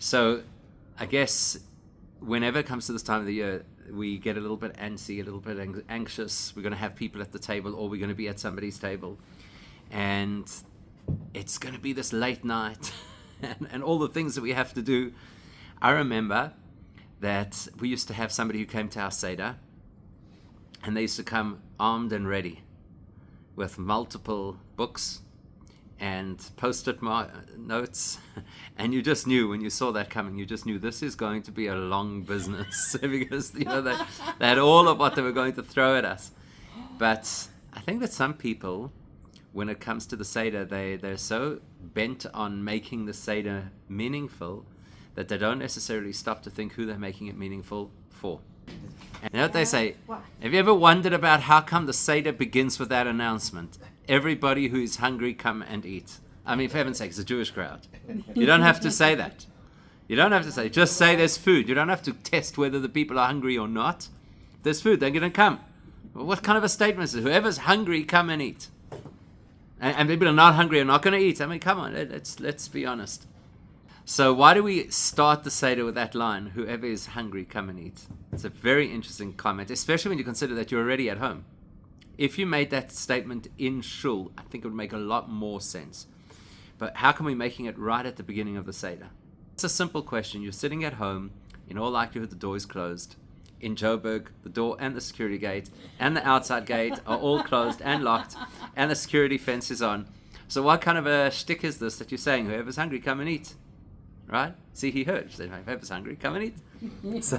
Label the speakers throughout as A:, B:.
A: So I guess whenever it comes to this time of the year, we get a little bit antsy, a little bit anxious. We're going to have people at the table, or we're going to be at somebody's table. And it's going to be this late night and all the things that we have to do. I remember that we used to have somebody who came to our Seder, and they used to come armed and ready with multiple books and post-it notes, and you just knew when you saw that coming, you just knew this is going to be a long business because they had all of what they were going to throw at us. But I think that some people, when it comes to the Seder, they're so bent on making the Seder meaningful that they don't necessarily stop to think who they're making it meaningful for. And you know what they say? Have you ever wondered about how come the Seder begins with that announcement? Everybody who is hungry, come and eat. I mean, for heaven's sake, it's a Jewish crowd. You don't have to say that. You don't have to say, just say there's food. You don't have to test whether the people are hungry or not. If there's food, they're going to come. Well, what kind of a statement is it? Whoever's hungry, come and eat. And people are not hungry are not going to eat. I mean, come on, let's be honest. So why do we start the Seder with that line, whoever is hungry, come and eat? It's a very interesting comment, especially when you consider that you're already at home. If you made that statement in shul, I think it would make a lot more sense. But how come we're making it right at the beginning of the Seder? It's a simple question. You're sitting at home. In all likelihood, the door is closed. In Joburg, the door and the security gate and the outside gate are all closed and locked, and the security fence is on. So what kind of a shtick is this that you're saying, whoever's hungry, come and eat? Right? See, he heard. He said, whoever's hungry, come and eat. So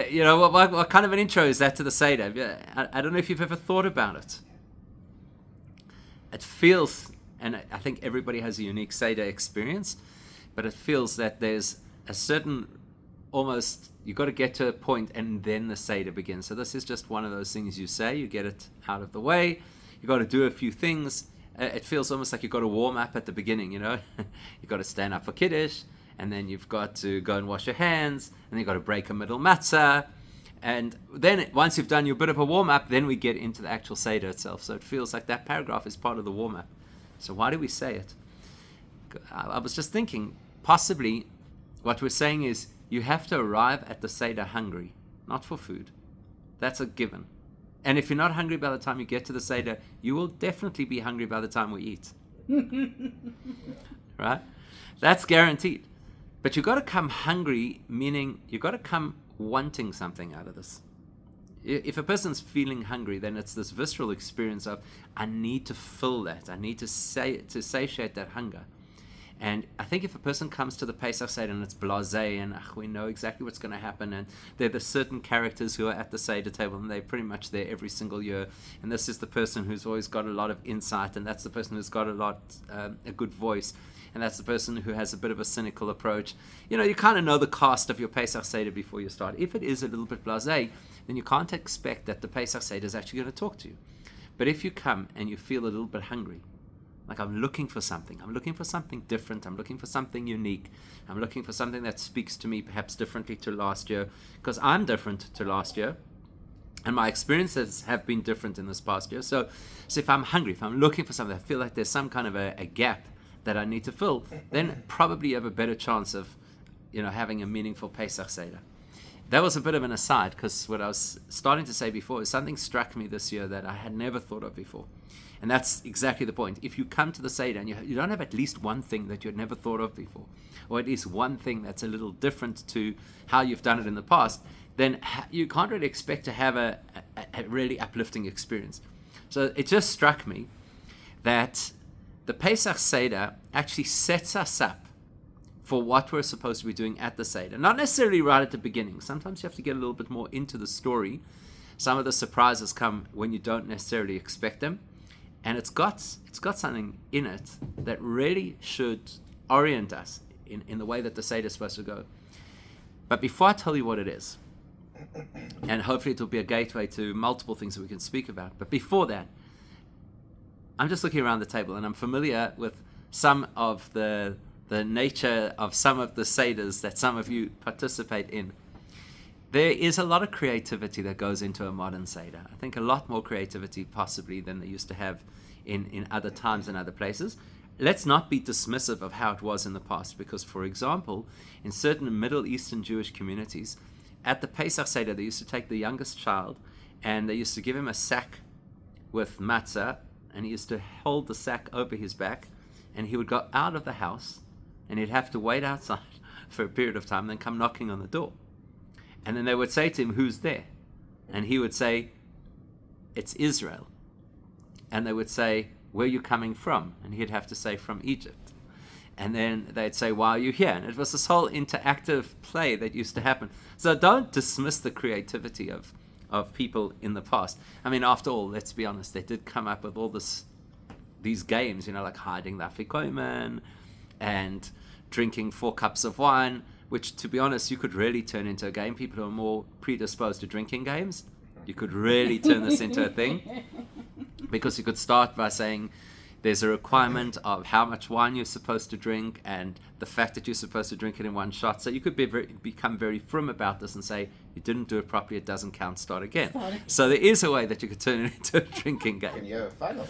A: you know, what kind of an intro is that to the Seder? I don't know if you've ever thought about it. It feels, and I think everybody has a unique Seder experience, but it feels that there's a certain, almost, you've got to get to a point and then the Seder begins. So this is just one of those things you say, you get it out of the way, you've got to do a few things. It feels almost like you've got to warm up at the beginning, you know. You've got to stand up for Kiddush, and then you've got to go and wash your hands, and then you've got to break a middle matzah. And then once you've done your bit of a warm-up, then we get into the actual Seder itself. So it feels like that paragraph is part of the warm-up. So why do we say it? I was just thinking, possibly what we're saying is you have to arrive at the Seder hungry, not for food. That's a given. And if you're not hungry by the time you get to the Seder, you will definitely be hungry by the time we eat. Right? That's guaranteed. But you've got to come hungry, meaning you've got to come wanting something out of this. If a person's feeling hungry, then it's this visceral experience of, I need to fill that. I need to satiate that hunger. And I think if a person comes to the Pesach Seder and it's blasé and we know exactly what's going to happen, and they're the certain characters who are at the Seder table and they're pretty much there every single year, and this is the person who's always got a lot of insight, and that's the person who's got a good voice, and that's the person who has a bit of a cynical approach. You know, you kind of know the cast of your Pesach Seder before you start. If it is a little bit blasé, then you can't expect that the Pesach Seder is actually going to talk to you. But if you come and you feel a little bit hungry, like I'm looking for something different, I'm looking for something unique, I'm looking for something that speaks to me perhaps differently to last year, because I'm different to last year, and my experiences have been different in this past year. So if I'm hungry, if I'm looking for something, I feel like there's some kind of a gap that I need to fill, then probably you have a better chance of, you know, having a meaningful Pesach Seder. That was a bit of an aside, because what I was starting to say before is something struck me this year that I had never thought of before. And that's exactly the point. If you come to the Seder and you don't have at least one thing that you had never thought of before, or at least one thing that's a little different to how you've done it in the past, then you can't really expect to have a really uplifting experience. So it just struck me that the Pesach Seder actually sets us up for what we're supposed to be doing at the Seder. Not necessarily right at the beginning. Sometimes you have to get a little bit more into the story. Some of the surprises come when you don't necessarily expect them. And it's got something in it that really should orient us in the way that the Seder is supposed to go. But before I tell you what it is, and hopefully it will be a gateway to multiple things that we can speak about, but before that, I'm just looking around the table and I'm familiar with some of the nature of some of the Seders that some of you participate in. There is a lot of creativity that goes into a modern Seder. I think a lot more creativity possibly than they used to have in other times and other places. let's not be dismissive of how it was in the past, because, for example, in certain Middle Eastern Jewish communities, at the Pesach Seder, they used to take the youngest child and they used to give him a sack with matzah, and he used to hold the sack over his back, and he would go out of the house and he'd have to wait outside for a period of time, then come knocking on the door. And then they would say to him, "Who's there?" And he would say, "It's Israel." And they would say, "Where are you coming from?" And he'd have to say, "From Egypt." And then they'd say, "Why are you here?" And it was this whole interactive play that used to happen. So don't dismiss the creativity of people in the past. I mean, after all, let's be honest, they did come up with all these games, like hiding the afikomen and drinking 4 cups of wine, which, to be honest, you could really turn into a game. People who are more predisposed to drinking games, you could really turn this into a thing, because you could start by saying there's a requirement of how much wine you're supposed to drink and the fact that you're supposed to drink it in one shot. So you could become very firm about this and say, you didn't do it properly, it doesn't count, start again. So there is a way that you could turn it into a drinking game.
B: Can you have a funnel?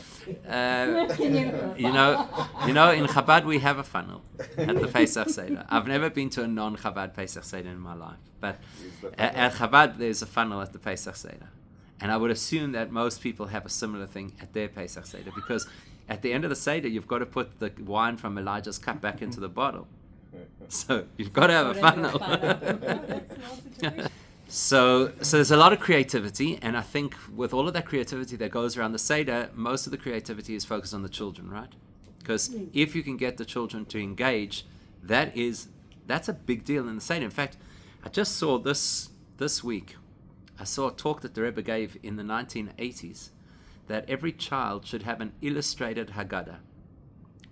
A: In Chabad we have a funnel at the Pesach Seder. I've never been to a non-Chabad Pesach Seder in my life, but at Chabad there's a funnel at the Pesach Seder. And I would assume that most people have a similar thing at their Pesach Seder, because at the end of the Seder, you've got to put the wine from Elijah's cup back into the bottle. So you've got to have a funnel. So there's a lot of creativity, and I think with all of that creativity that goes around the Seder, most of the creativity is focused on the children, right? Because if you can get the children to engage, that's a big deal in the Seder. In fact, I just saw this week, I saw a talk that the Rebbe gave in the 1980s, that every child should have an illustrated Haggadah,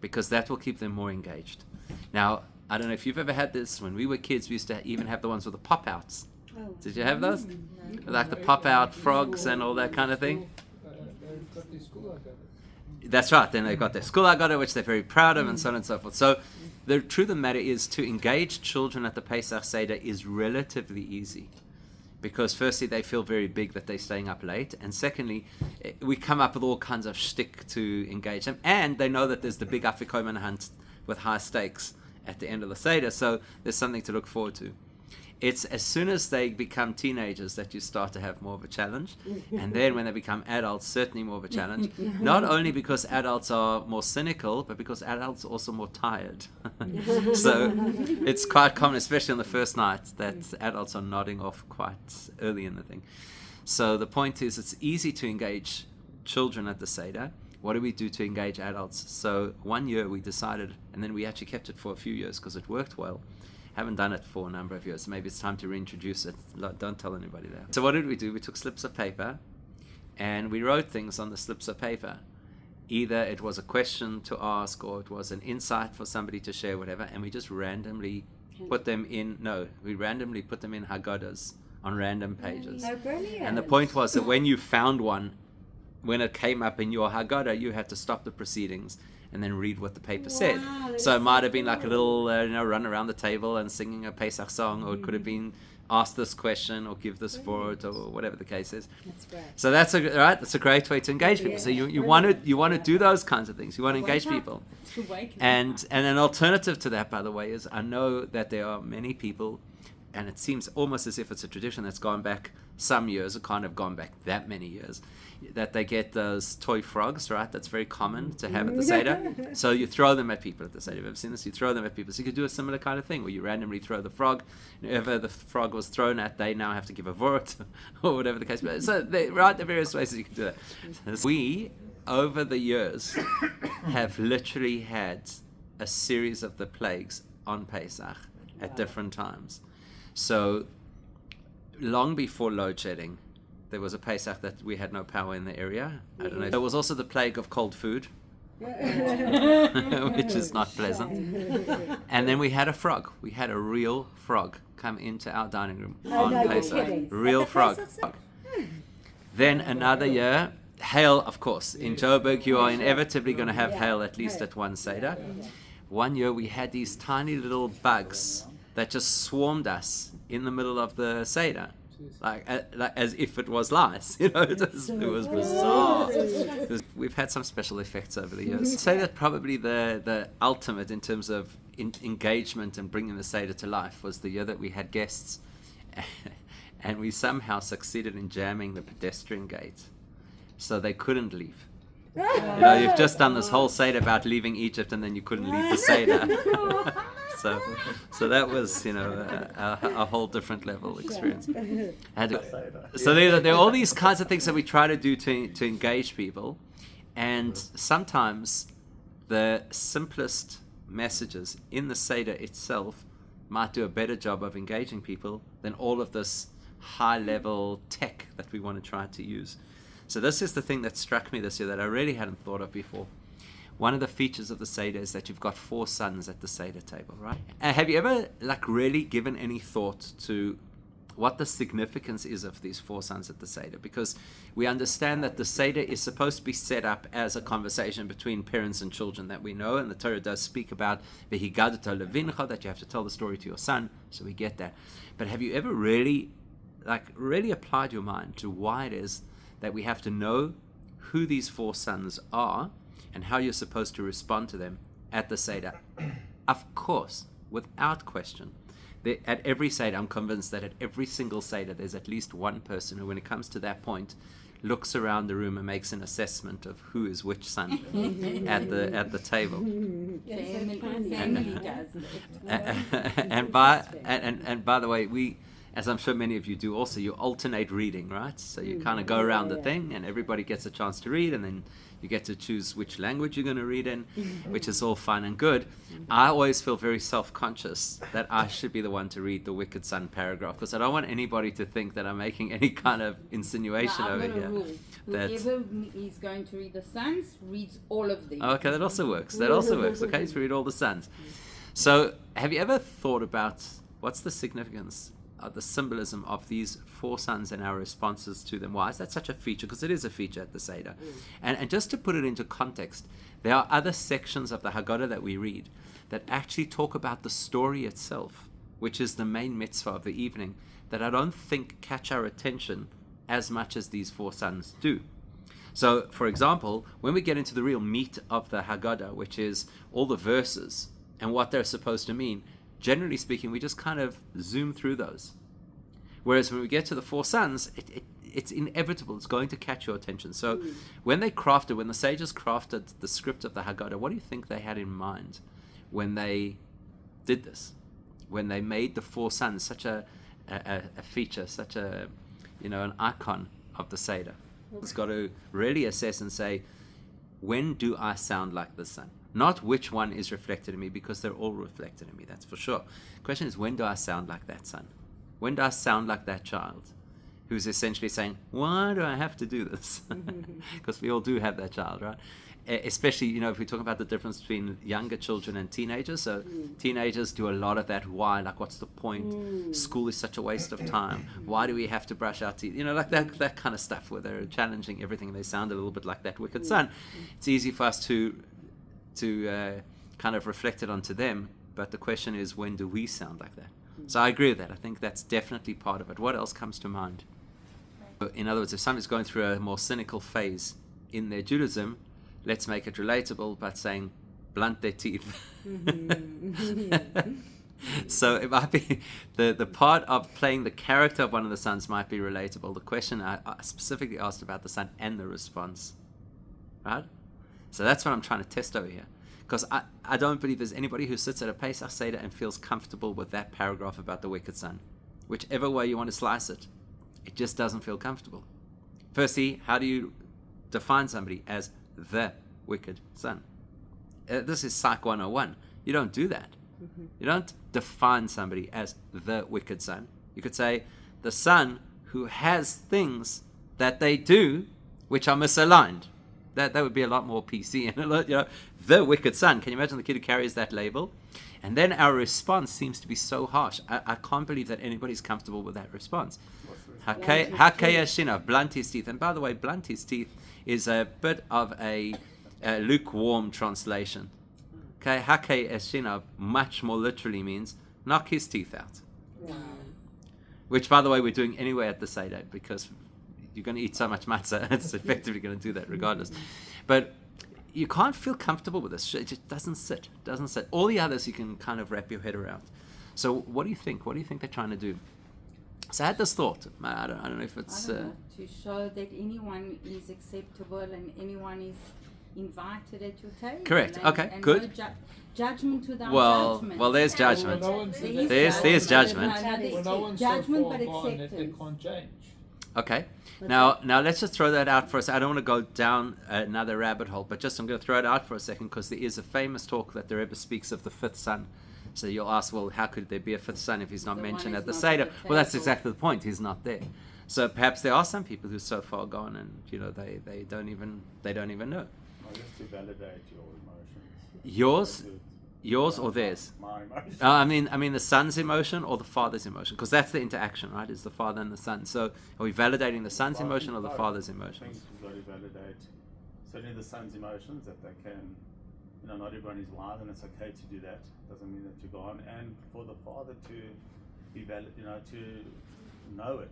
A: because that will keep them more engaged. Now, I don't know if you've ever had this. When we were kids, we used to even have the ones with the pop-outs. Oh. Did you have those? No. Like the pop-out frogs and all that kind of thing? That's right. Then they've got their school Haggadah, which they're very proud of, and so on and so forth. So the truth of the matter is, to engage children at the Pesach Seder is relatively easy. Because firstly, they feel very big that they're staying up late, and secondly, we come up with all kinds of shtick to engage them, and they know that there's the big afikomen hunt with high stakes at the end of the Seder, so there's something to look forward to. It's as soon as they become teenagers that you start to have more of a challenge, and then when they become adults, certainly more of a challenge. Not only because adults are more cynical, but because adults are also more tired. So it's quite common, especially on the first night, that adults are nodding off quite early in the thing. So the point is, it's easy to engage children at the Seder. What do we do to engage adults? So one year we decided, and then we actually kept it for a few years because it worked well. Haven't done it for a number of years. Maybe it's time to reintroduce it. Don't tell anybody that. So what did we do? We took slips of paper and we wrote things on the slips of paper. Either it was a question to ask or it was an insight for somebody to share, whatever, and we just randomly put them in Haggadahs on random pages.
C: Oh, brilliant.
A: And the point was that when you found one, when it came up in your Haggadah, you had to stop the proceedings and then read what the paper said. So it might have been like a little run around the table and singing a Pesach song, or it could have been ask this question or give this for it, or whatever the case is.
C: That's great.
A: So that's a great way to engage people. So you want to do those kinds of things. You want to engage people. And an alternative to that, by the way, is I know that there are many people, and it seems almost as if it's a tradition that's gone back some years, or kind of gone back that many years, that they get those toy frogs, right? That's very common to have at the Seder. So you throw them at people at the Seder. You've ever seen this? You throw them at people. So you could do a similar kind of thing where you randomly throw the frog. Whoever the frog was thrown at, they now have to give a vort or whatever the case. So there are various ways that you can do that. We, over the years, have literally had a series of the plagues on Pesach at different times. So long before load shedding, there was a Pesach that we had no power in the area. I don't know. There was also the plague of cold food, which is not pleasant. And then we had a frog. We had a real frog come into our dining room on Pesach. Real frog. Then another year, hail, of course. In Joburg, you are inevitably going to have hail at least at one Seder. One year we had these tiny little bugs that just swarmed us in the middle of the Seder. like as if it was lies. It was bizarre. We've had some special effects over the years. I'd say that probably the ultimate in terms of engagement and bringing the Seder to life was the year that we had guests, and we somehow succeeded in jamming the pedestrian gate, so they couldn't leave. You've just done this whole Seder about leaving Egypt, and then you couldn't leave the Seder. So that was, a whole different level experience. So there are all these kinds of things that we try to do to engage people, and sometimes the simplest messages in the Seder itself might do a better job of engaging people than all of this high-level tech that we want to try to use. So this is the thing that struck me this year that I really hadn't thought of before. One of the features of the Seder is that you've got 4 sons at the Seder table, right? Have you ever really given any thought to what the significance is of these 4 sons at the Seder? Because we understand that the Seder is supposed to be set up as a conversation between parents and children that we know, and the Torah does speak about v'higadoto levincha, that you have to tell the story to your son, so we get that. But have you ever really applied your mind to why it is that we have to know who these 4 sons are and how you're supposed to respond to them at the Seder? Of course, without question, at every Seder, I'm convinced that at every single Seder, there's at least one person who, when it comes to that point, looks around the room and makes an assessment of who is which son at the table. And by the way, as I'm sure many of you do also, you alternate reading, right? So you kind of go around the thing and everybody gets a chance to read, and then you get to choose which language you're going to read in, which is all fine and good. I always feel very self-conscious that I should be the one to read the wicked son paragraph, because I don't want anybody to think that I'm making any kind of insinuation over here.
B: Whoever is going to read the sons reads all of them.
A: Okay, that also works. Okay, so read all the sons. So have you ever thought about what's the significance, the symbolism of these 4 sons and our responses to them? Why is that such a feature? Because it is a feature at the Seder. And just to put it into context, there are other sections of the Haggadah that we read that actually talk about the story itself, which is the main mitzvah of the evening, that I don't think catch our attention as much as these 4 sons do. So, for example, when we get into the real meat of the Haggadah, which is all the verses and what they're supposed to mean, generally speaking, we just kind of zoom through those. Whereas when we get to the 4 sons, it's inevitable. It's going to catch your attention. So when the sages crafted the script of the Haggadah, what do you think they had in mind when they did this? When they made the 4 sons such a feature, such an icon of the Seder? It's got to really assess and say, when do I sound like this son? Not which one is reflected in me, because they're all reflected in me, that's for sure. The question is, when do I sound like that son? When do I sound like that child who's essentially saying, why do I have to do this? Because we all do have that child, right? Especially, if we talk about the difference between younger children and teenagers. So teenagers do a lot of that. Why? Like, what's the point? School is such a waste of time. Why do we have to brush our teeth? Like that kind of stuff, where they're challenging everything. They sound a little bit like that wicked son. It's easy for us to kind of reflect it onto them, but the question is, when do we sound like that? So I agree with that. I think that's definitely part of it. What else comes to mind? In other words, if somebody's going through a more cynical phase in their Judaism, let's make it relatable by saying, blunt their teeth. So it might be the part of playing the character of one of the sons might be relatable. The question I specifically asked about the son and the response, right? So that's what I'm trying to test over here. Because I don't believe there's anybody who sits at a Pesach Seder and feels comfortable with that paragraph about the wicked son. Whichever way you want to slice it, it just doesn't feel comfortable. Firstly, how do you define somebody as the wicked son? This is Psych 101. You don't do that. You don't define somebody as the wicked son. You could say, the son who has things that they do which are misaligned. That would be a lot more PC, and the wicked son. Can you imagine the kid who carries that label? And then our response seems to be so harsh. I can't believe that anybody's comfortable with that response. Blunt his teeth. And by the way, blunt his teeth is a bit of a lukewarm translation. Okay, Hakei Eshinav much more literally means knock his teeth out. which, by the way, we're doing anyway at the Seder because you're going to eat so much matzah, it's effectively going to do that regardless. But you can't feel comfortable with this. It just doesn't sit. All the others you can kind of wrap your head around. So what do you think? What do you think they're trying to do? So I had this thought. I don't know if it's...
B: to show that anyone is acceptable and anyone is invited at your table.
A: Correct. Okay,
B: and
A: good.
B: No judgment without judgment.
A: Well, there's judgment. There's judgment.
B: Judgment, but acceptance.
C: They can't change.
A: Okay. Now let's just throw that out for us. I don't want to go down another rabbit hole, but I'm going to throw it out for a second because there is a famous talk that the Rebbe speaks of the fifth son. So you'll ask, well, how could there be a fifth son if he's not mentioned at the Seder? Well, that's exactly the point. He's not there. So perhaps there are some people who are so far gone, and they don't even know.
D: Just to validate your emotions.
A: Yours or theirs?
D: My emotions.
A: I mean the son's emotion or the father's emotion, because that's the interaction, right? It's the father and the son. So are we validating the son's emotion or the father's
D: I
A: emotions?
D: think you've got to validate certainly the son's emotions, that they can, not everyone is wise, and it's okay to do that. Doesn't mean that you're gone. And for the father to be valid, to know it.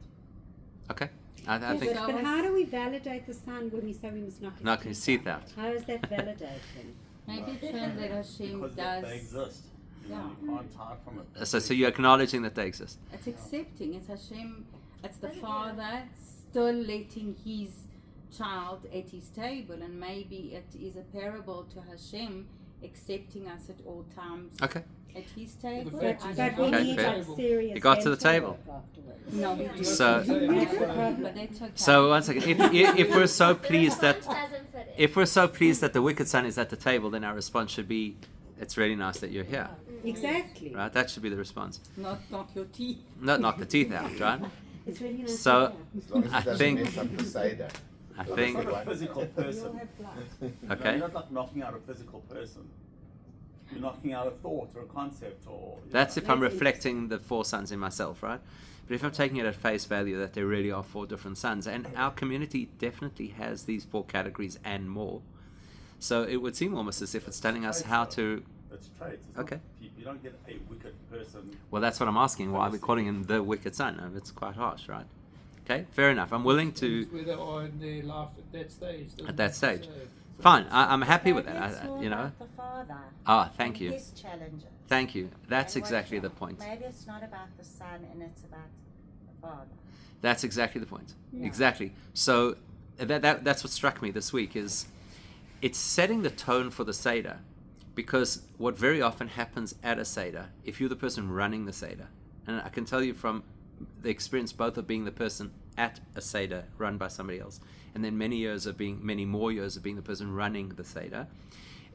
A: Okay. I think
E: But how do we validate the son when we say we must knock
A: his teeth out?
E: How does that validate him?
B: Maybe it shows that Hashem
D: Because
B: does.
D: they exist.
B: Yeah.
D: You can't hide from it.
A: So you're acknowledging that they exist.
B: It's accepting. It's Hashem. It's the father still letting his child at his table, and maybe it is a parable to Hashem accepting us at all times
A: Okay.
B: at his table.
C: fact
B: I
C: is
B: don't
E: But we
B: know.
A: Okay,
E: need
A: fair.
E: like serious.
A: You got to the
E: mental
A: table.
E: work afterwards.
B: No, we do.
A: So-
B: But that's okay.
A: So one second. If we're so pleased that
F: doesn't fit in.
A: if we're so pleased that the wicked son is at the table, then our response should be, "It's really nice that you're here."
E: Exactly.
A: Right? That should be the response.
B: not your teeth.
A: Not knock the teeth out, right?
E: It's really nice.
A: So-
G: As long as it
A: I
G: doesn't
A: think-
G: mess up the Seder.
A: I
D: It's
A: think.
D: not a physical person.
A: Okay.
D: You're not like knocking out a physical person. You're knocking out a thought or a concept or.
A: That's if I'm reflecting the four sons in myself, right? But if I'm taking it at face value that there really are four different sons, and our community definitely has these four categories and more, so it would seem almost as if it's telling us how to.
D: It's traits. It's
A: Okay.
D: Not people. You don't get a wicked person.
A: Well, that's what I'm asking. Why are we calling him the wicked son? It's quite harsh, right? Okay, fair enough. I'm willing to.
C: Where they are in their life at that stage.
A: At that stage.
C: So-
A: Fine, I'm happy with that.
H: It's more about the father.
A: Ah, thank
H: and
A: you.
H: His challenges.
A: Thank you. That's
H: And what-
A: exactly the point.
H: Maybe it's not about the son and it's about the father.
A: That's exactly the point.
H: Yeah.
A: Exactly. So that's what struck me this week is it's setting the tone for the Seder, because what very often happens at a Seder, if you're the person running the Seder, and I can tell you from the experience both of being the person at a Seder run by somebody else, and then many more years of being the person running the Seder,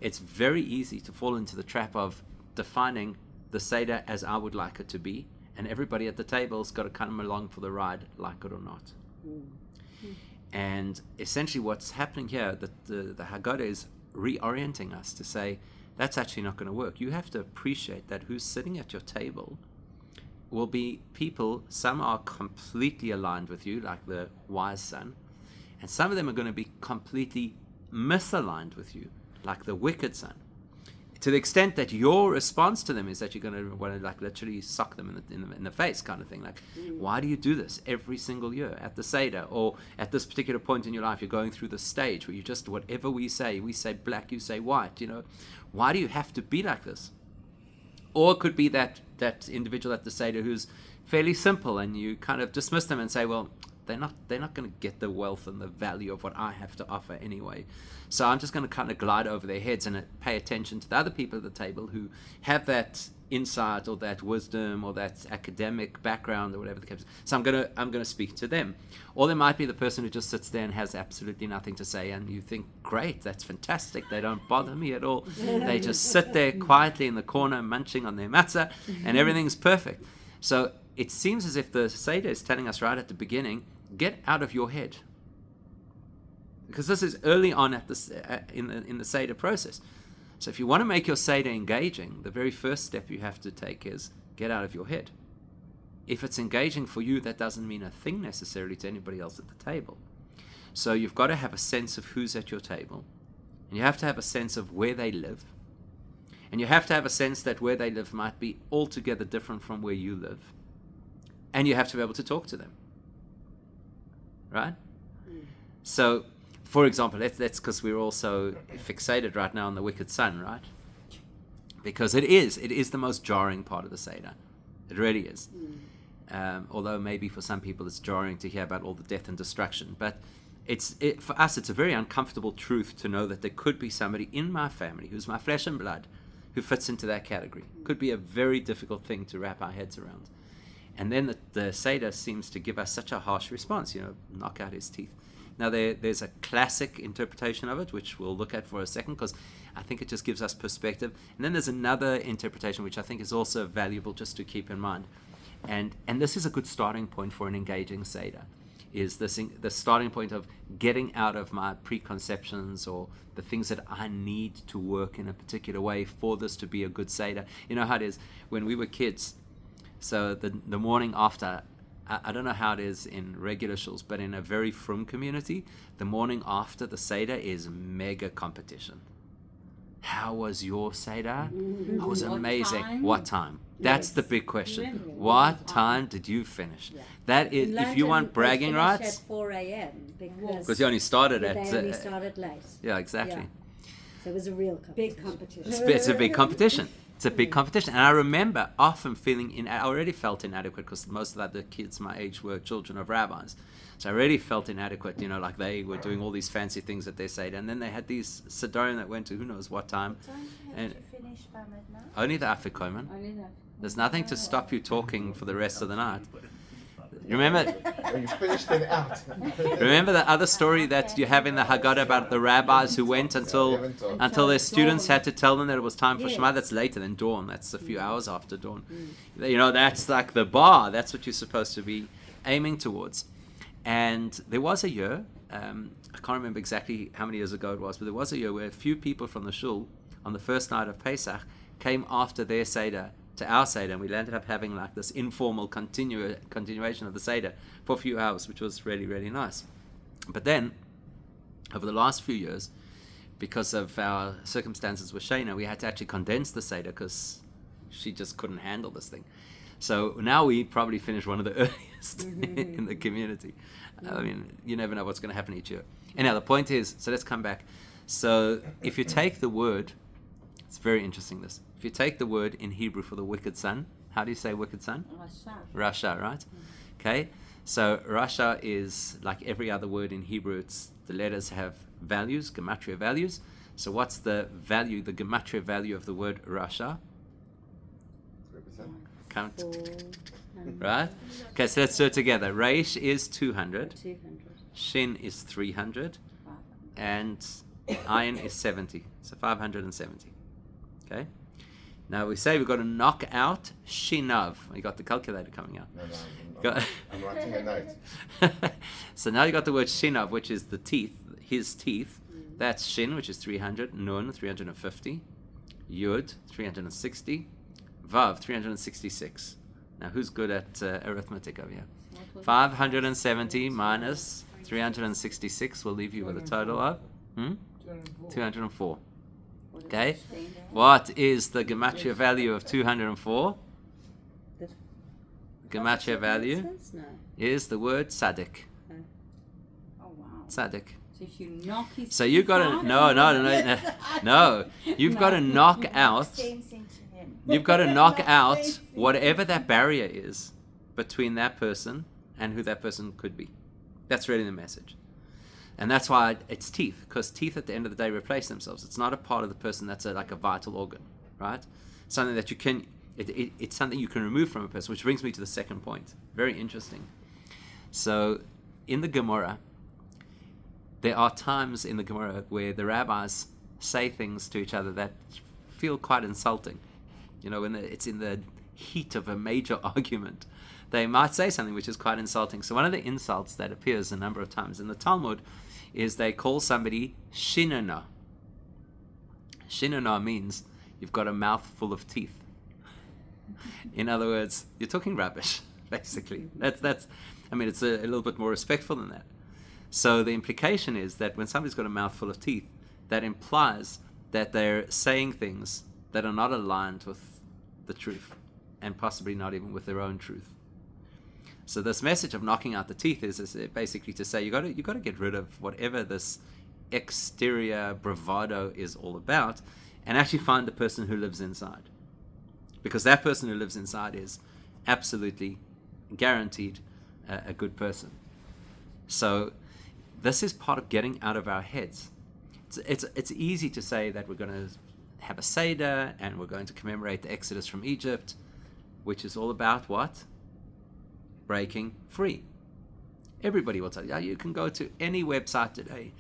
A: it's very easy to fall into the trap of defining the Seder as I would like it to be, and everybody at the table's got to come along for the ride, like it or not. And essentially what's happening here, the Haggadah is reorienting us to say, that's actually not going to work. You have to appreciate that who's sitting at your table will be people, some are completely aligned with you, like the wise son, and some of them are going to be completely misaligned with you, like the wicked son. To the extent that your response to them is that you're going to want to like literally sock them in the face, kind of thing. Like, why do you do this every single year at the Seder, or at this particular point in your life? You're going through the stage where you just, whatever we say black, you say white. Why do you have to be like this? Or it could be that individual at the Seder who's fairly simple, and you kind of dismiss them and say, well, they're not going to get the wealth and the value of what I have to offer anyway. So I'm just going to kind of glide over their heads and pay attention to the other people at the table who have that insight or that wisdom or that academic background or whatever the case is. So I'm going to speak to them. Or there might be the person who just sits there and has absolutely nothing to say, and you think, great, that's fantastic. They don't bother me at all. They just sit there quietly in the corner munching on their matzah, and everything's perfect. So it seems as if the Seder is telling us right at the beginning, get out of your head. Because this is early on in the Seder process. So if you want to make your Seder engaging, the very first step you have to take is get out of your head. If it's engaging for you, that doesn't mean a thing necessarily to anybody else at the table. So you've got to have a sense of who's at your table. And you have to have a sense of where they live. And you have to have a sense that where they live might be altogether different from where you live. and you have to be able to talk to them, right? So, for example, that's because we're also fixated right now on the wicked son, right? Because it is the most jarring part of the Seder. It really is. Although maybe for some people it's jarring to hear about all the death and destruction. But for us, it's a very uncomfortable truth to know that there could be somebody in my family who's my flesh and blood who fits into that category. Could be a very difficult thing to wrap our heads around. And then the Seder seems to give us such a harsh response, knock out his teeth. Now, there's a classic interpretation of it, which we'll look at for a second, because I think it just gives us perspective. And then there's another interpretation, which I think is also valuable just to keep in mind. And this is a good starting point for an engaging Seder, is the starting point of getting out of my preconceptions or the things that I need to work in a particular way for this to be a good Seder. You know how it is when we were kids. So the morning after, I don't know how it is in regular shuls, but in a very frum community, the morning after the Seder is mega competition. How was your Seder? It was amazing. What time? That's the big question. What time did you finish?
E: Yeah.
A: That is, if you want bragging rights,
E: at 4 a.m.
A: because you only started at.
E: They only started late.
A: Yeah, exactly.
E: Yeah. So it was a real competition.
H: Big competition.
A: It's a big competition. It's a big competition. And I remember often feeling, I already felt inadequate because most of the kids my age were children of rabbis. So I already felt inadequate, like they were doing all these fancy things that they said. And then they had these Sidorim that went to who knows what time.
H: Don't you have
A: And
H: to finish by midnight?
A: only the Afikoman. There's nothing to stop you talking for the rest of the night. Remember
F: When you finished it out.
A: remember the other story that you have in the Haggadah about the rabbis who went until their students had to tell them that it was time for Shema? That's later than dawn. That's a few hours after dawn. That's like the bar. That's what you're supposed to be aiming towards. And there was a year, I can't remember exactly how many years ago it was, but there was a year where a few people from the shul on the first night of Pesach came after their Seder to our Seder, and we ended up having like this informal continuation of the Seder for a few hours, which was really, really nice. But then, over the last few years, because of our circumstances with Shayna, we had to actually condense the Seder because she just couldn't handle this thing. So now we probably finish one of the earliest in the community. I mean, you never know what's going to happen each year. Anyhow, the point is, so let's come back. So if you take the word, it's very interesting this. If you take the word in Hebrew for the wicked son, how do you say wicked son? Rasha, right? Okay. So Rasha is like every other word in Hebrew. The letters have values, gematria values. So what's the value, the gematria value of the word Rasha? Count. Right? Okay, so let's do it together. Reish is 200. Shin is 300. And Ayin is 70. So 570. Okay? Now we say we've got to knock out Shinav. You got the calculator coming out.
F: No, I'm writing a note.
A: So now you got the word Shinav, which is the teeth, his teeth. That's Shin, which is 300. Nun, 350. Yud, 360. Vav, 366. Now who's good at arithmetic over here? 570 minus 366 will leave you with a total of 204. Okay, what is the gematria value of 204? Gematria value is the word tzaddik.
B: Oh wow.
A: Tzaddik.
B: So if you knock his
A: So you got to no. You've got to knock out.
H: Sense into him.
A: You've got to knock out whatever that barrier is between that person and who that person could be. That's really the message. And that's why it's teeth, because teeth at the end of the day replace themselves. It's not a part of the person that's like a vital organ, right? Something that you can, it's something you can remove from a person, which brings me to the second point. Very interesting. So in the Gemara, there are times in the Gemara where the rabbis say things to each other that feel quite insulting. When it's in the heat of a major argument, they might say something which is quite insulting. So one of the insults that appears a number of times in the Talmud is they call somebody shinana. Shinana means you've got a mouth full of teeth. In other words, you're talking rubbish, basically. That's. I mean, it's a little bit more respectful than that. So the implication is that when somebody's got a mouth full of teeth, that implies that they're saying things that are not aligned with the truth, and possibly not even with their own truth. So this message of knocking out the teeth is basically to say you got to get rid of whatever this exterior bravado is all about, and actually find the person who lives inside, because that person who lives inside is absolutely guaranteed a good person. So this is part of getting out of our heads. It's easy to say that we're going to have a Seder and we're going to commemorate the Exodus from Egypt, which is all about what? Breaking free. Everybody will tell you. You can go to any website today,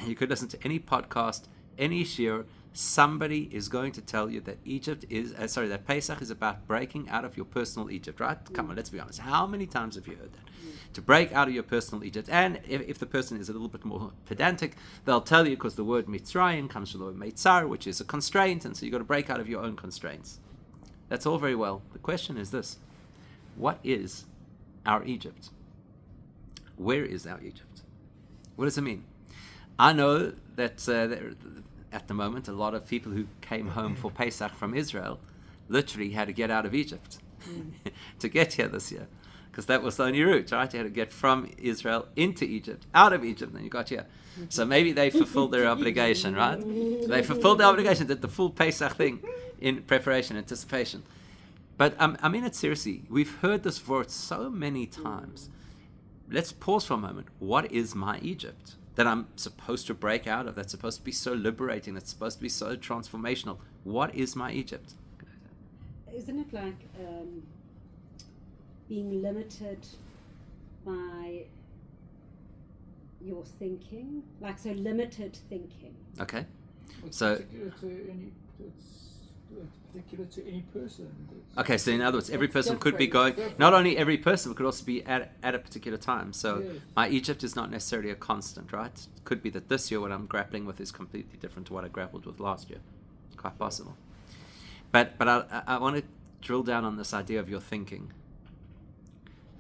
A: you could listen to any podcast, any shiur. Somebody is going to tell you that that Pesach is about breaking out of your personal Egypt, right? Come on, let's be honest. How many times have you heard that? To break out of your personal Egypt. And if the person is a little bit more pedantic, they'll tell you, because the word Mitzrayim comes from the word Meitzar, which is a constraint, and so you've got to break out of your own constraints. That's all very well. The question is this: what is our Egypt? Where is our Egypt? What does it mean? I know that at the moment, a lot of people who came home for Pesach from Israel literally had to get out of Egypt to get here this year, because that was the only route, right? You had to get from Israel into Egypt, out of Egypt, and then you got here. So maybe they fulfilled their obligation, right? They fulfilled their obligation, did the full Pesach thing in preparation, anticipation. But I mean it seriously. We've heard this word so many times. Let's pause for a moment. What is my Egypt that I'm supposed to break out of, that's supposed to be so liberating, that's supposed to be so transformational? What is my Egypt?
E: Isn't it like being limited by your thinking? Like, so limited thinking.
A: Okay.
C: It's
A: So-
C: particular to any person.
A: Okay, so in other words, every
B: It's
A: person could be
B: different.
A: going, not only every person, but could also be at a particular time. So
C: Yes.
A: my Egypt is not necessarily a constant, right? It could be that this year what I'm grappling with is completely different to what I grappled with last year. Quite possible. But I want to drill down on this idea of your thinking.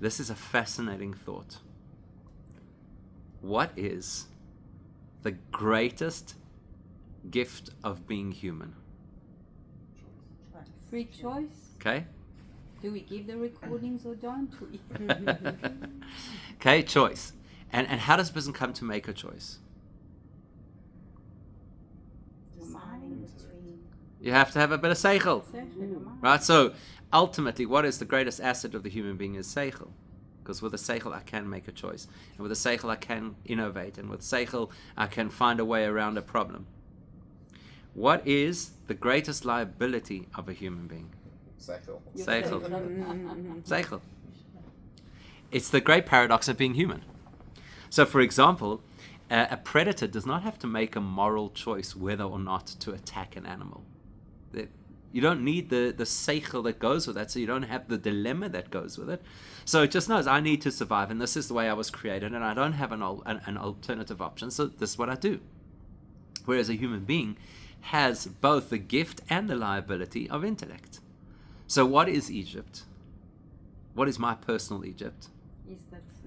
A: This is a fascinating thought. What is the greatest gift of being human?
B: Free choice.
A: Okay?
B: Do we give the recordings or don't we?
A: Okay, choice. And how does a person come to make a choice?
H: Deciding between.
A: You have to have a bit of seichel, right? So ultimately, what is the greatest asset of the human being is seichel. Because with a seichel, I can make a choice. And with a seichel, I can innovate. And with seichel, I can find a way around a problem. What is the greatest liability of a human being?
F: Seichel.
A: Seichel. Seichel. It's the great paradox of being human. So, for example, a predator does not have to make a moral choice whether or not to attack an animal. You don't need the seichel that goes with that, so you don't have the dilemma that goes with it. So it just knows, I need to survive, and this is the way I was created, and I don't have an alternative option, so this is what I do. Whereas a human being has both the gift and the liability of intellect. So what is Egypt? What is my personal Egypt?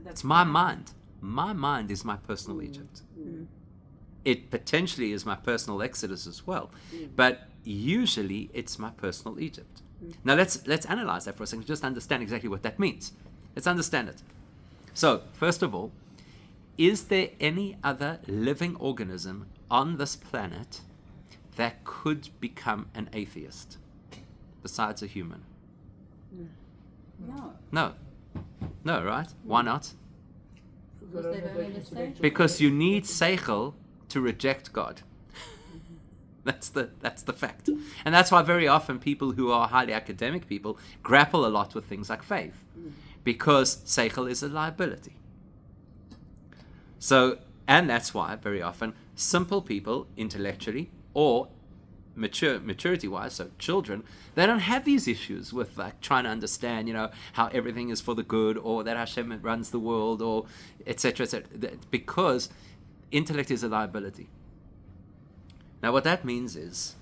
A: It's my mind. My mind is my personal Egypt. It potentially is my personal Exodus as well. But usually it's my personal Egypt. Now let's analyze that for a second, just understand exactly what that means. Let's understand it. So, first of all, is there any other living organism on this planet that could become an atheist besides a human?
B: No.
A: No, right? Why not?
B: Because they don't understand.
A: Because you need seichel to reject God. That's the fact. And that's why very often people who are highly academic people grapple a lot with things like faith. Because seichel is a liability. So, and that's why very often simple people intellectually or maturity-wise, so children, they don't have these issues with like trying to understand, how everything is for the good, or that Hashem runs the world, or etc., because intellect is a liability. Now, what that means is,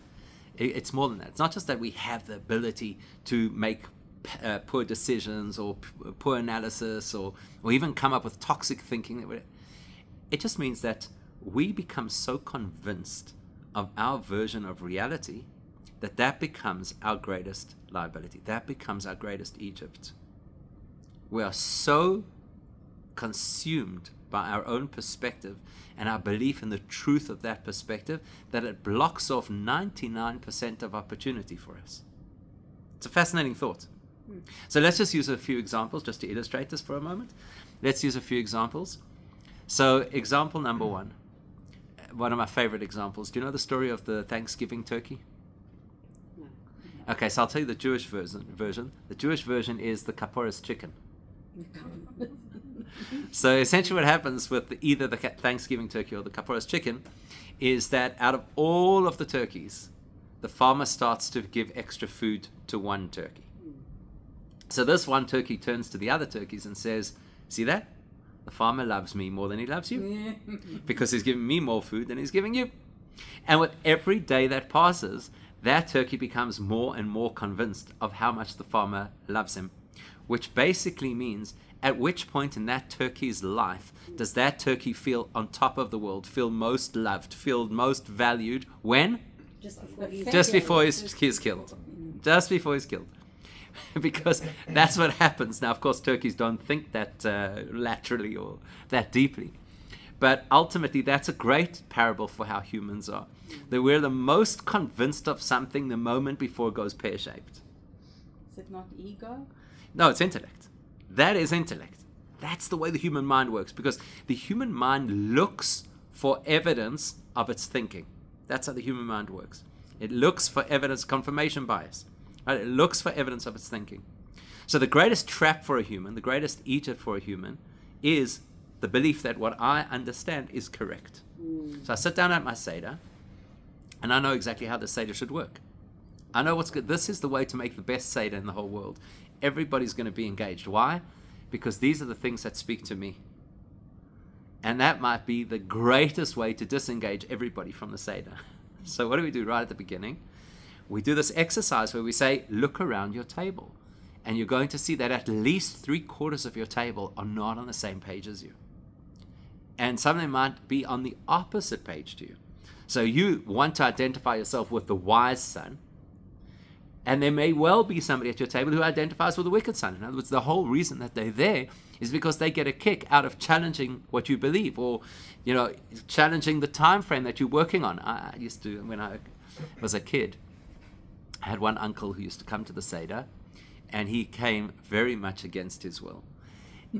A: it's more than that. It's not just that we have the ability to make poor decisions or poor analysis, or even come up with toxic thinking. It just means that we become so convinced of our version of reality that becomes our greatest liability. That becomes our greatest Egypt. We are so consumed by our own perspective and our belief in the truth of that perspective that it blocks off 99% of opportunity for us. It's a fascinating thought. So let's just use a few examples just to illustrate this for a moment. Let's use a few examples. So example number one of my favorite examples. Do you know the story of the Thanksgiving turkey?
E: No.
A: Okay, so I'll tell you the Jewish version. The Jewish version is the Kapporas chicken. So essentially what happens with either the Thanksgiving turkey or the Kapporas chicken is that out of all of the turkeys, the farmer starts to give extra food to one turkey. So this one turkey turns to the other turkeys and says, see that? The farmer loves me more than he loves you. Because he's giving me more food than he's giving you. And with every day that passes, that turkey becomes more and more convinced of how much the farmer loves him. Which basically means, at which point in that turkey's life does that turkey feel on top of the world, feel most loved, feel most valued? When?
E: Just before he's
A: Just before he's killed. Just before he's killed. Because that's what happens. Now, of course, turkeys don't think that laterally or that deeply. But ultimately, that's a great parable for how humans are. That we're the most convinced of something the moment before it goes pear-shaped.
B: Is it not ego?
A: No, it's intellect. That is intellect. That's the way the human mind works, because the human mind looks for evidence of its thinking. That's how the human mind works. It looks for evidence, confirmation bias. Right? It looks for evidence of its thinking. So the greatest trap for a human, the greatest Egypt for a human, is the belief that what I understand is correct. So I sit down at my Seder, and I know exactly how the Seder should work. I know what's good. This is the way to make the best Seder in the whole world. Everybody's going to be engaged. Why? Because these are the things that speak to me. And that might be the greatest way to disengage everybody from the Seder. So what do we do right at the beginning? We do this exercise where we say, look around your table. And you're going to see that at least 3/4 of your table are not on the same page as you. And some of them might be on the opposite page to you. So you want to identify yourself with the wise son. And there may well be somebody at your table who identifies with the wicked son. In other words, the whole reason that they're there is because they get a kick out of challenging what you believe, or, challenging the time frame that you're working on. I used to, when I was a kid, I had one uncle who used to come to the Seder, and he came very much against his will.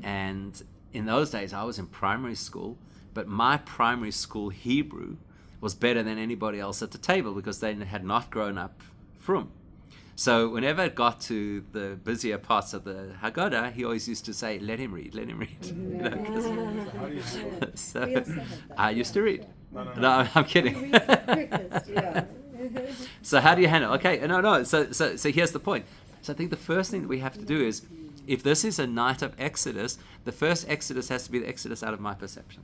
A: And in those days, I was in primary school, but my primary school Hebrew was better than anybody else at the table because they had not grown up frum. So whenever it got to the busier parts of the Haggadah, he always used to say, let him read. So I used to read. No, I'm kidding. So how do you handle it? Okay, no. So here's the point. So I think the first thing that we have to do is, if this is a night of Exodus, the first Exodus has to be the Exodus out of my perception,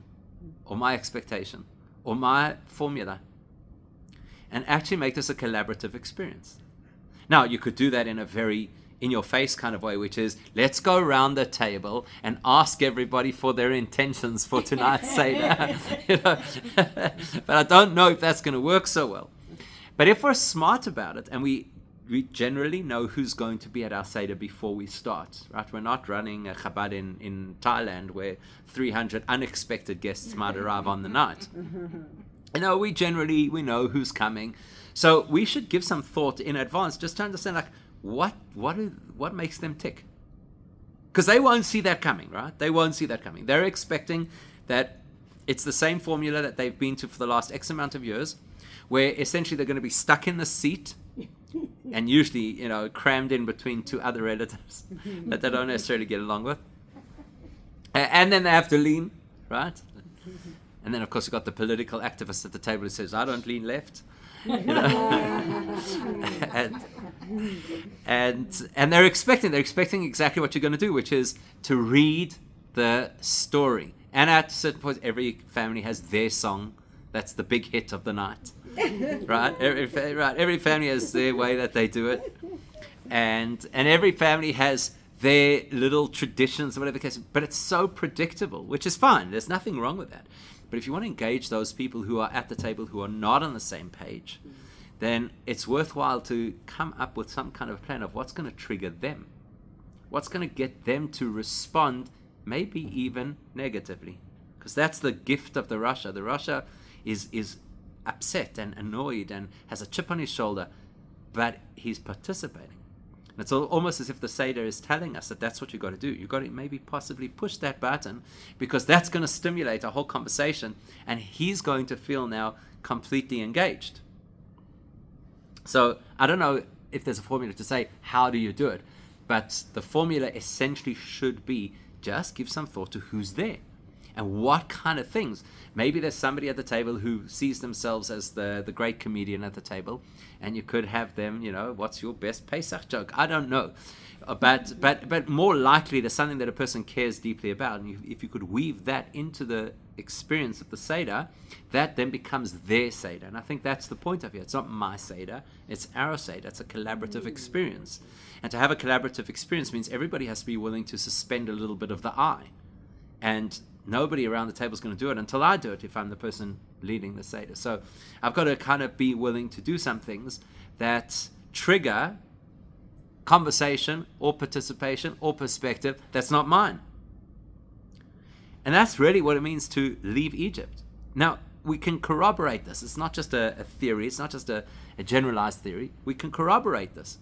A: or my expectation, or my formula, and actually make this a collaborative experience. Now, you could do that in a very in-your-face kind of way, which is, let's go around the table and ask everybody for their intentions for tonight's Seder. But I don't know if that's going to work so well. But if we're smart about it, and we generally know who's going to be at our Seder before we start, right? We're not running a Chabad in Thailand where 300 unexpected guests might arrive on the night. We know who's coming. So we should give some thought in advance just to understand, what makes them tick. Because they won't see that coming, right? They won't see that coming. They're expecting that it's the same formula that they've been to for the last X amount of years, where essentially they're going to be stuck in the seat and usually, crammed in between two other relatives that they don't necessarily get along with. And then they have to lean, right? And then, of course, you've got the political activist at the table who says, I don't lean left. And they're expecting exactly what you're going to do, which is to read the story. And at certain points, every family has their song. That's the big hit of the night, right? Every family has their way that they do it, and every family has their little traditions or whatever the case. But it's so predictable, which is fine. There's nothing wrong with that. But if you want to engage those people who are at the table who are not on the same page, then it's worthwhile to come up with some kind of plan of what's going to trigger them. What's going to get them to respond, maybe even negatively? Because that's the gift of the Rasha. The Rasha is upset and annoyed and has a chip on his shoulder, but he's participating. And it's almost as if the Seder is telling us that that's what you've got to do. You've got to maybe possibly push that button, because that's going to stimulate a whole conversation, and he's going to feel now completely engaged. So I don't know if there's a formula to say how do you do it, but the formula essentially should be just give some thought to who's there and what kind of things. Maybe there's somebody at the table who sees themselves as the great comedian at the table, and you could have them, what's your best Pesach joke? I don't know. But more likely there's something that a person cares deeply about, and if you could weave that into the experience of the Seder, that then becomes their Seder. And I think that's the point of it. It's not my Seder, it's our Seder. It's a collaborative experience. And to have a collaborative experience means everybody has to be willing to suspend a little bit of the I. And nobody around the table is going to do it until I do it, if I'm the person leading the Seder. So I've got to kind of be willing to do some things that trigger conversation or participation or perspective that's not mine. And that's really what it means to leave Egypt. Now, we can corroborate this. It's not just a theory. It's not just a generalized theory. We can corroborate this.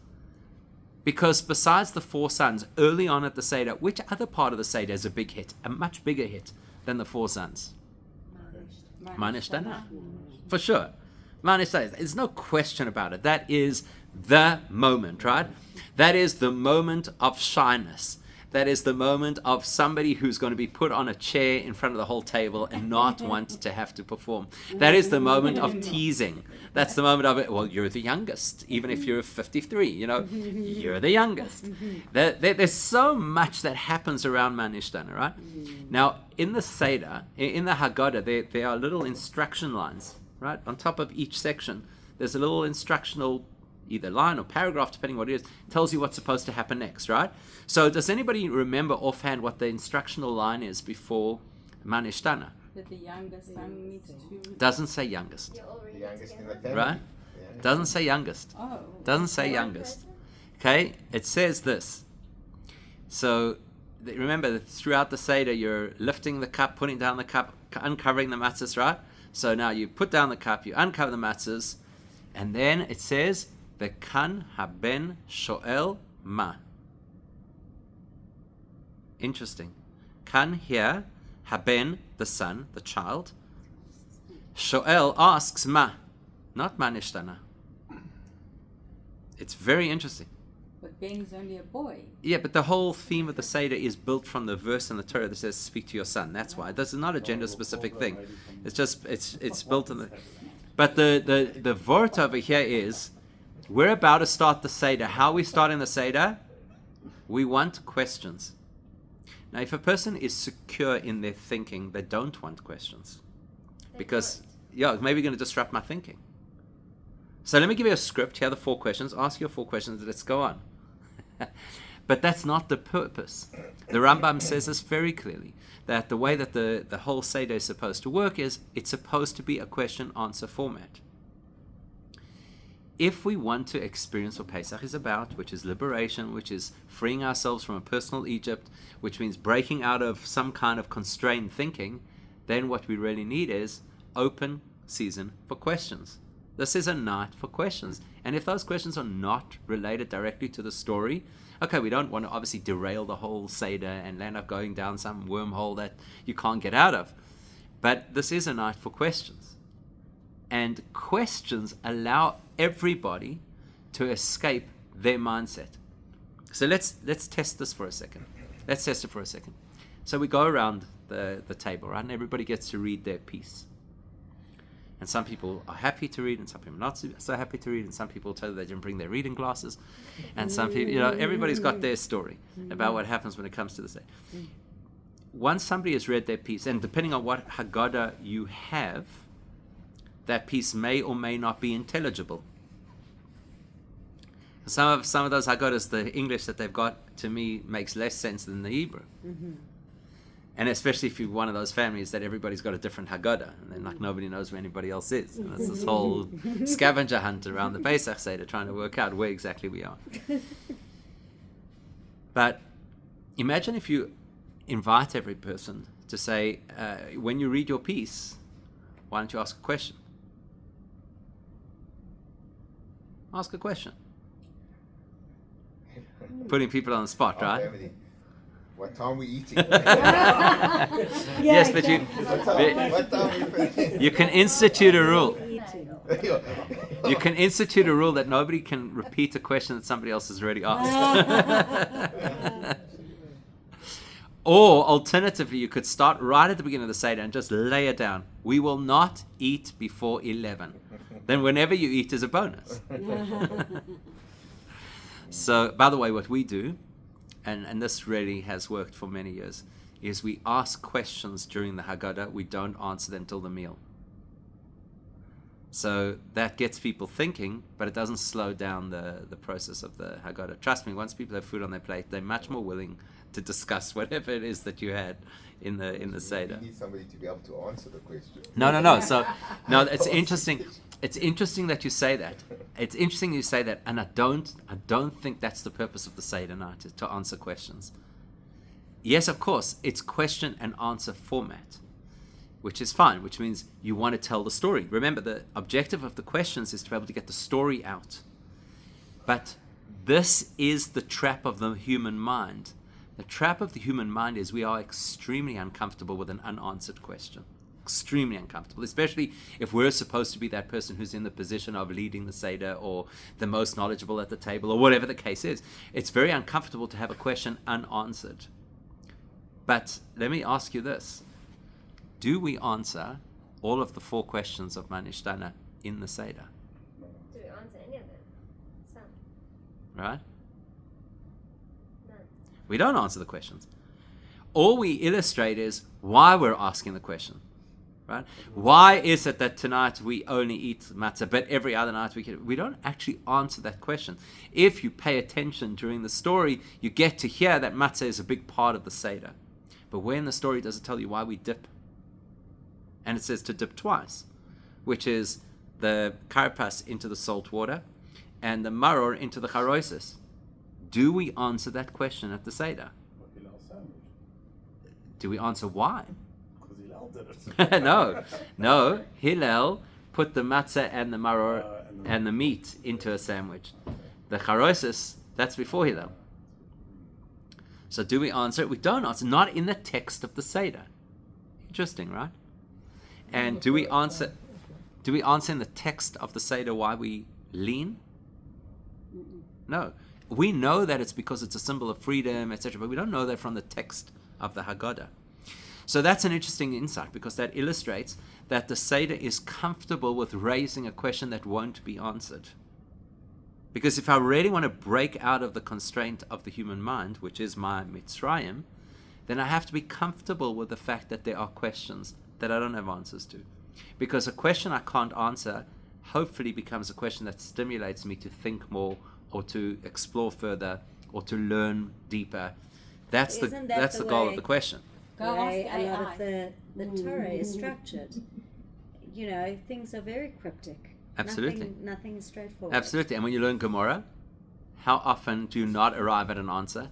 A: Because besides the 4 sons, early on at the Seder, which other part of the Seder is a big hit, a much bigger hit than the 4 sons? Manishtana. For sure. Manishtana. There's no question about it. That is the moment, right? That is the moment of shyness. That is the moment of somebody who's going to be put on a chair in front of the whole table and not want to have to perform. That is the moment of teasing. That's the moment of it. Well, you're the youngest, even if you're 53, you're the youngest. There's so much that happens around Manishtana, right? Now, in the Seder, in the Haggadah, there are little instruction lines, right? On top of each section, there's a little instructional either line or paragraph, depending what it is, tells you what's supposed to happen next, right? So does anybody remember offhand what the instructional line is before Manishtana?
B: That the youngest son needs to...
A: Doesn't say youngest.
F: The youngest in the family.
A: Right? Doesn't say youngest.
B: Oh.
A: Doesn't say youngest. Okay? It says this. So remember that throughout the Seder, you're lifting the cup, putting down the cup, uncovering the matzahs, right? So now you put down the cup, you uncover the matzahs, and then it says, Vekan haben shoel ma. Interesting. Kan here, haben, the son, the child. Shoel asks ma, not manishtana. It's very interesting.
B: But Ben's only a boy.
A: Yeah, but the whole theme of the Seder is built from the verse in the Torah that says, speak to your son. That's why. This is not a gender-specific thing. It's just, it's built in the... But the vort over here is, we're about to start the Seder. How are we starting the Seder? We want questions. Now, if a person is secure in their thinking, they don't want questions. Because, maybe going to disrupt my thinking. So let me give you a script. Here are the 4 questions. Ask your 4 questions. Let's go on. But that's not the purpose. The Rambam says this very clearly, that the way that the whole Seder is supposed to work is, it's supposed to be a question-answer format. If we want to experience what Pesach is about, which is liberation, which is freeing ourselves from a personal Egypt, which means breaking out of some kind of constrained thinking, then what we really need is open season for questions. This is a night for questions. And if those questions are not related directly to the story, okay, we don't want to obviously derail the whole Seder and end up going down some wormhole that you can't get out of. But this is a night for questions. And questions allow everybody to escape their mindset. So let's test this for a second. Let's test it for a second. So we go around the table, right? And everybody gets to read their piece. And some people are happy to read, and some people are not so happy to read, and some people tell you they didn't bring their reading glasses. And some people, everybody's got their story about what happens when it comes to the Seder. Once somebody has read their piece, and depending on what Haggadah you have, that piece may or may not be intelligible. Some of those Haggadahs, the English that they've got, to me, makes less sense than the Hebrew. Mm-hmm. And especially if you're one of those families that everybody's got a different Haggadah, and then nobody knows where anybody else is. And it's this whole scavenger hunt around the Pesach Seder, trying to work out where exactly we are. But imagine if you invite every person to say, when you read your piece, why don't you ask a question? Ask a question. Putting people on the spot, right?
F: Family. What time we eating?
A: Yes, but
F: What time we finishing?
A: you can institute a rule.
E: Eating.
A: You can institute a rule that nobody can repeat a question that somebody else has already asked. Or alternatively, you could start right at the beginning of the Seder and just lay it down. We will not eat before 11. Then whenever you eat is a bonus. So, by the way, what we do, and this really has worked for many years, is we ask questions during the Haggadah. We don't answer them till the meal. So that gets people thinking, but it doesn't slow down the process of the Haggadah. Trust me, once people have food on their plate, they're much more willing to discuss whatever it is that you had in the Seder.
F: You need somebody to be able to answer the question.
A: No. So, no, it's interesting. It's interesting that you say that. It's interesting you say that, and I don't think that's the purpose of the Seder night, is to answer questions. Yes, of course, it's question and answer format, which is fine, which means you want to tell the story. Remember, the objective of the questions is to be able to get the story out. But this is the trap of the human mind. The trap of the human mind is we are extremely uncomfortable with an unanswered question. Extremely uncomfortable, especially if we're supposed to be that person who's in the position of leading the Seder or the most knowledgeable at the table or whatever the case is. It's very uncomfortable to have a question unanswered. But let me ask you this. Do we answer all of the 4 questions of Manishtana in the Seder?
G: Do we answer any of them? Some.
A: Right?
G: None.
A: We don't answer the questions. All we illustrate is why we're asking the question. Right? Why is it that tonight we only eat matzah, but every other night we don't actually answer that question. If you pay attention during the story, you get to hear that matzah is a big part of the Seder. But where in the story does it tell you why we dip? And it says to dip twice, which is the karpas into the salt water and the maror into the charosis. Do we answer that question at the Seder? Do we answer why?
D: Because Hillel did it.
A: No. Hillel put the matzah and the maror and the meat into a sandwich. The charosis, that's before Hillel. So do we answer it? We don't answer. Not in the text of the Seder. Interesting, right? And do we answer in the text of the Seder why we lean? No. We know that it's because it's a symbol of freedom, etc., but we don't know that from the text of the Haggadah. So that's an interesting insight, because that illustrates that the Seder is comfortable with raising a question that won't be answered. Because if I really want to break out of the constraint of the human mind, which is my Mitzrayim, then I have to be comfortable with the fact that there are questions that I don't have answers to. Because a question I can't answer hopefully becomes a question that stimulates me to think more, or to explore further, or to learn deeper. That's the goal of the question.
B: Go
E: way
B: ask
E: a lot
B: AI.
E: of the Torah is structured. You know, things are very cryptic.
A: Absolutely.
E: Nothing is straightforward.
A: Absolutely. And when you learn Gemara, how often do you not arrive at an answer?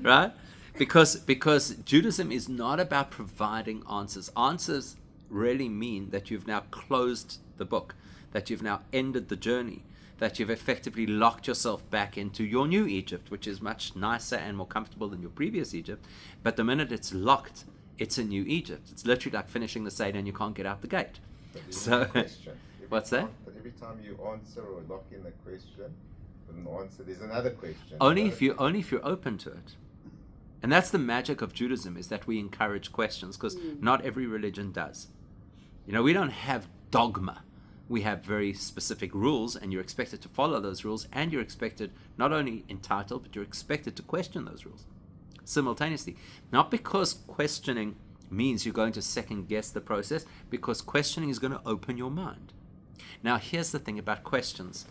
A: Right? Because Judaism is not about providing answers. Answers really mean that you've now closed the book, that you've now ended the journey, that you've effectively locked yourself back into your new Egypt, which is much nicer and more comfortable than your previous Egypt. But the minute it's locked, it's a new Egypt. It's literally like finishing the Seder and you can't get out the gate. So, what's that?
F: But every time you answer or lock in a question, with an answer, there's another question.
A: Only if you're open to it. And that's the magic of Judaism, is that we encourage questions, because not every religion does. You know, we don't have dogma. We have very specific rules, and you're expected to follow those rules, and you're expected, not only entitled, but you're expected to question those rules simultaneously. Not because questioning means you're going to second guess the process, because questioning is going to open your mind. Now, here's the thing about questions.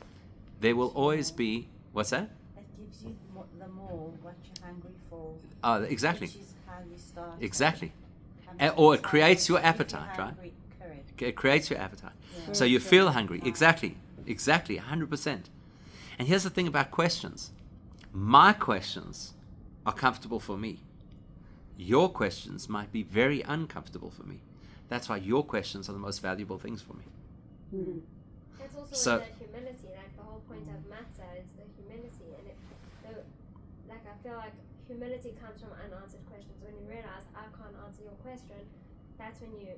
A: There will always be, what's that?
H: It gives you the more what you're hungry for.
A: Exactly.
H: Which is how you start.
A: Exactly.
H: How
A: Or
H: much
A: it creates
H: time
A: your
H: if you're
A: appetite, right?
H: hungry, correct.
A: It creates your appetite.
H: Yeah.
A: So you feel hungry. Exactly, 100%. And here's the thing about questions. My questions are comfortable for me. Your questions might be very uncomfortable for me. That's why your questions are the most valuable things for me.
E: Mm.
G: It's also
A: So-
G: in that humility, like the whole point of matzah is the humility, and I feel like humility comes from unanswered questions. When you realize I can't answer your question, that's when you.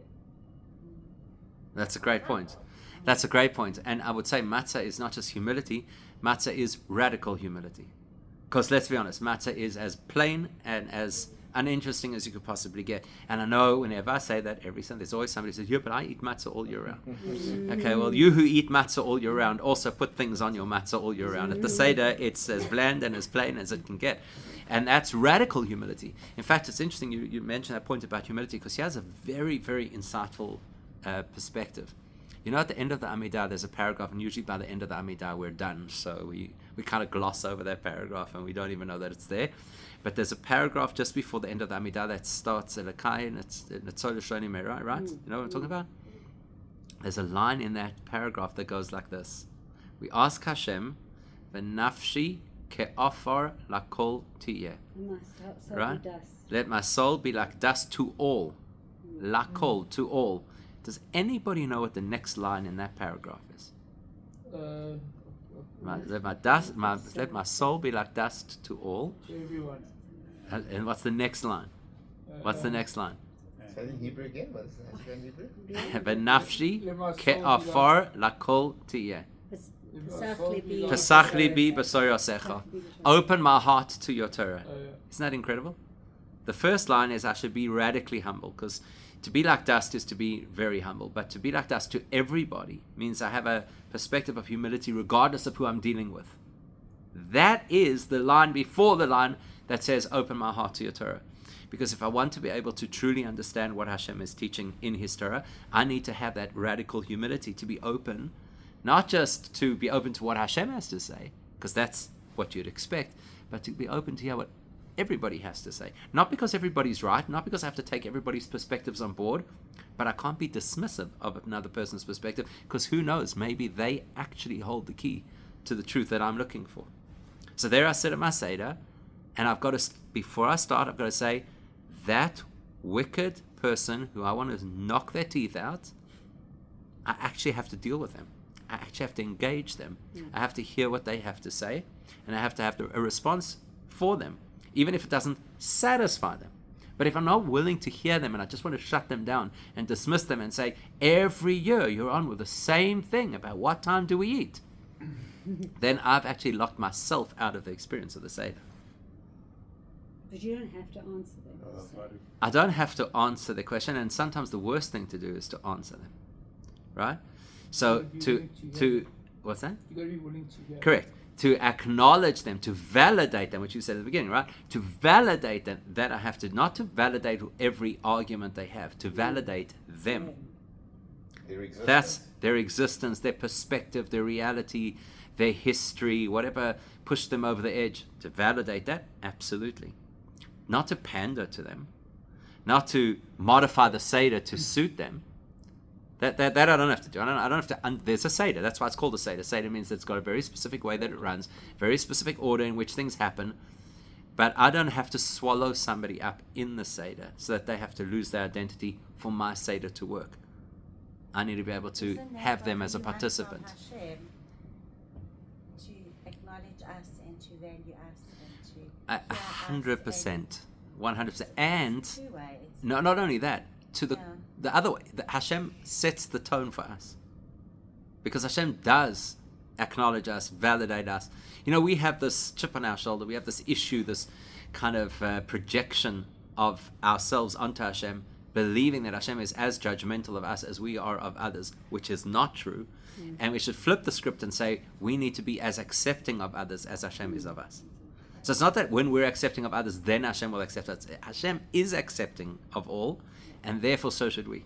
A: That's a great point. That's a great point. And I would say matzah is not just humility, matzah is radical humility. Because let's be honest, matzah is as plain and as uninteresting as you could possibly get. And I know whenever I say that every Sunday, there's always somebody who says, yeah, but I eat matzah all year round. Okay, well, you who eat matzah all year round also put things on your matzah all year round. At the Seder, it's as bland and as plain as it can get. And that's radical humility. In fact, it's interesting you mentioned that point about humility, because he has a very, very insightful perspective. You know, at the end of the Amidah, there's a paragraph, and usually by the end of the Amidah, we're done. So we kind of gloss over that paragraph, and we don't even know that it's there. But there's a paragraph just before the end of the Amidah that starts at Elokai, and it's right? You know what I'm talking about? There's a line in that paragraph that goes like this. We ask Hashem, v'nafshi ke'afar lakol tiyeh. Right? Let my soul be like dust to all. Lakol, to all. Does anybody know what the next line in that paragraph is? Let my soul be like dust to all.
C: To everyone.
A: And what's the next line? What's the next line?
F: Say it in Hebrew again. What is that in Hebrew?
A: V'nafshi
C: Let my soul be
A: ke'afar lakol tiyeh.
C: like-
A: Pesach libi b'sor yosecha. Open my heart to your Torah. Isn't that incredible? The first line is I should be radically humble, because to be like dust is to be very humble, but to be like dust to everybody means I have a perspective of humility regardless of who I'm dealing with. That is the line before the line that says, open my heart to your Torah. Because if I want to be able to truly understand what Hashem is teaching in His Torah, I need to have that radical humility to be open, not just to be open to what Hashem has to say, because that's what you'd expect, but to be open to hear what everybody has to say. Not because everybody's right, not because I have to take everybody's perspectives on board, but I can't be dismissive of another person's perspective, because who knows, maybe they actually hold the key to the truth that I'm looking for. So there I sit at my Seder, and I've got to, before I start, I've got to say, that wicked person who I want to knock their teeth out, I actually have to deal with them. I actually have to engage them. I have to hear what they have to say, and I have to have a response for them, even if it doesn't satisfy them. But if I'm not willing to hear them and I just want to shut them down and dismiss them and say, every year you're on with the same thing about what time do we eat, then I've actually locked myself out of the experience of the Seder.
E: But you don't have to answer them.
A: I don't have to answer the question, and sometimes the worst thing to do is to answer them, right? So to what's that?
C: You got to be willing to hear.
A: Correct. To acknowledge them, to validate them, which you said at the beginning, right? To validate them, that I have to, not to validate every argument they have, to validate them.
F: Their existence.
A: That's their existence, their perspective, their reality, their history, whatever pushed them over the edge. To validate that, absolutely. Not to pander to them, not to modify the Seder to suit them. That I don't have to do. I don't have to. There's a Seder. That's why it's called a Seder. Seder means it's got a very specific way that it runs, very specific order in which things happen. But I don't have to swallow somebody up in the Seder so that they have to lose their identity for my Seder to work. I need to be able to
H: Isn't that
A: have them
H: what
A: as a
H: we want
A: participant.
H: from Hashem? To acknowledge us and to value us and to hear us
A: 100%, 100%, and
H: two ways.
A: no, not only that. To
H: Yeah.
A: the other way, that Hashem sets the tone for us, because Hashem does acknowledge us, validate us. You know, we have this chip on our shoulder, we have this issue, this kind of projection of ourselves onto Hashem, believing that Hashem is as judgmental of us as we are of others, which is not true. And we should flip the script and say we need to be as accepting of others as Hashem is of us. So it's not that when we're accepting of others, then Hashem will accept us. Hashem is accepting of all, and therefore so should we.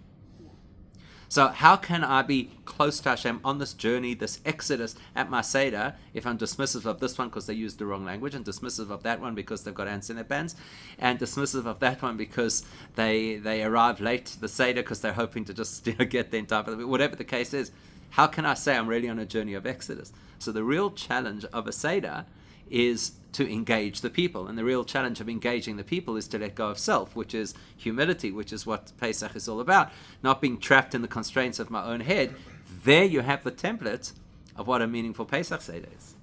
A: So how can I be close to Hashem on this journey, this exodus at my Seder, if I'm dismissive of this one because they used the wrong language, and dismissive of that one because they've got ants in their pants, and dismissive of that one because they arrive late to the Seder because they're hoping to just get the entire, whatever the case is. how can I say I'm really on a journey of Exodus? So the real challenge of a Seder is to engage the people. And the real challenge of engaging the people is to let go of self, which is humility, which is what Pesach is all about. Not being trapped in the constraints of my own head. There you have the template of what a meaningful Pesach Seder is.